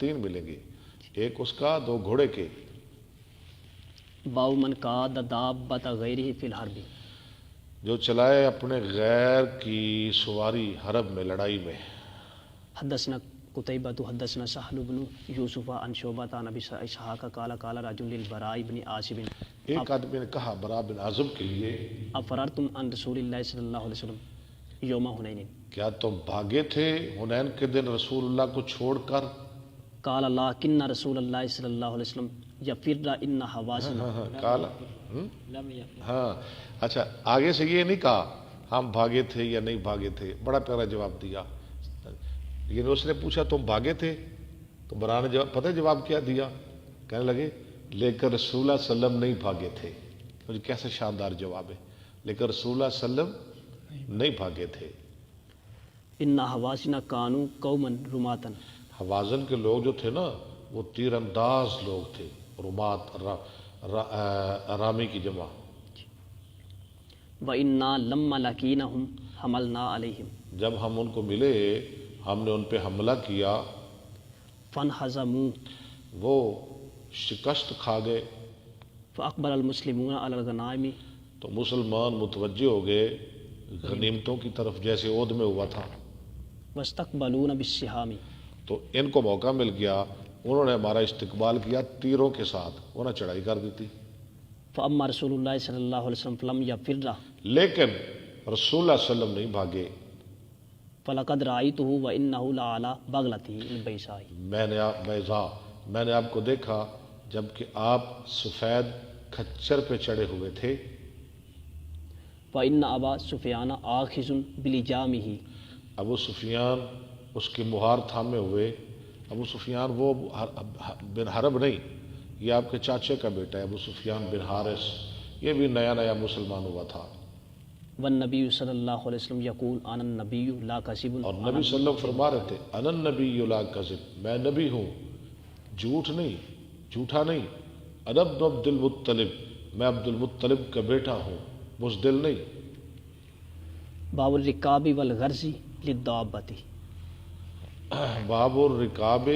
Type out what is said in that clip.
تین ملیں گے، ایک اس کا، دو گھوڑے کے۔ باو من قاد دابۃ غیرہ فی الحرب، جو چلائے اپنے غیر کی سواری حرب میں، لڑائی میں۔ حدثنا قتیبۃ حدثنا سہل بن یوسف عن شعبۃ عن ابی اسحاق قال قال رجل للبراء بن عازب، ایک آدمی نے کہا براء بن عازب کے لیے، افررتم عن رسول اللہ صلی اللہ علیہ وسلم یوم حنین، کیا تم بھاگے تھے حنین کے دن رسول اللہ کو چھوڑ کر؟ قال لکن رسول اللہ صلی اللہ علیہ وسلم یفر ان حوازن، کالا ہاں اچھا، آگے سے یہ نہیں کہا ہم بھاگے تھے یا نہیں بھاگے تھے، بڑا پیارا جواب دیا۔ لیکن اس نے پوچھا تم بھاگے تھے، تو براء نے جواب، پتہ جواب کیا دیا؟ کہنے لگے لیکن رسول اللہ صلی اللہ علیہ وسلم نہیں بھاگے تھے۔ مجھے کیسے شاندار جواب ہے، لیکن رسول اللہ صلی اللہ علیہ وسلم نہیں بھاگے تھے۔ ان حوازن کانوا قوما رماتن، حوازن کے لوگ جو تھے نا وہ تیر انداز لوگ تھے، رمات رامی کی جمع۔ وَإِنَّا لَمَّا لَقِينَهُمْ حَمَلْنَا عَلَيْهِمْ، جب ہم ان کو ملے ہم نے ان پہ حملہ کیا، فَانْهَزَمُوا، وہ شکست کھا گئے۔ فَأَقْبَلَ الْمُسْلِمُونَ عَلَى الْغَنَائِمِ، تو مسلمان متوجہ ہو گئے غنیمتوں کی طرف جیسے عہد میں ہوا تھا۔ وَاسْتَقْبَلُونَ بِالسِّهَامِ، تو ان کو موقع مل گیا، انہوں نے ہمارا استقبال کیا تیروں کے ساتھ، انہیں چڑھائی کر دی تھی۔ فَأَمَّا رسول اللہ صلی اللہ علیہ وسلم فَلَمْ يَفِرَّ، لیکن رسول اللہ صلی اللہ علیہ وسلم نہیں بھاگے۔ فَلَقَدْ رَأَيْتُهُ وَإِنَّهُ لَعَلَى بَغْلَتِهِ الْبَيْضَاءِ، میں نے آپ کو دیکھا جب کہ آپ سفید کھچر پہ چڑھے ہوئے تھے۔ وَإِنَّ أَبَا سُفْيَانَ آخِذٌ بِلِجَامِهِ، ابو سفیان اس کی مہار تھامے ہوئے۔ ابو سفیان وہ بن حرب نہیں، یہ آپ کے چاچے کا بیٹا ہے، ابو سفیان بن حارث، یہ بھی نیا نیا مسلمان ہوا تھا۔ والنبی صلی اللہ علیہ وسلم یقول انا النبی لا کذب، اور نبی صلی اللہ علیہ وسلم فرما رہے تھے انا النبی لا کذب، میں نبی ہوں، جھوٹ نہیں، جھوٹا نہیں۔ انا ابن عبد المطلب، میں عبد المطلب کا بیٹا ہوں، بزدل نہیں۔ باب الرکاب والغرز للدابۃ، باب الرکاب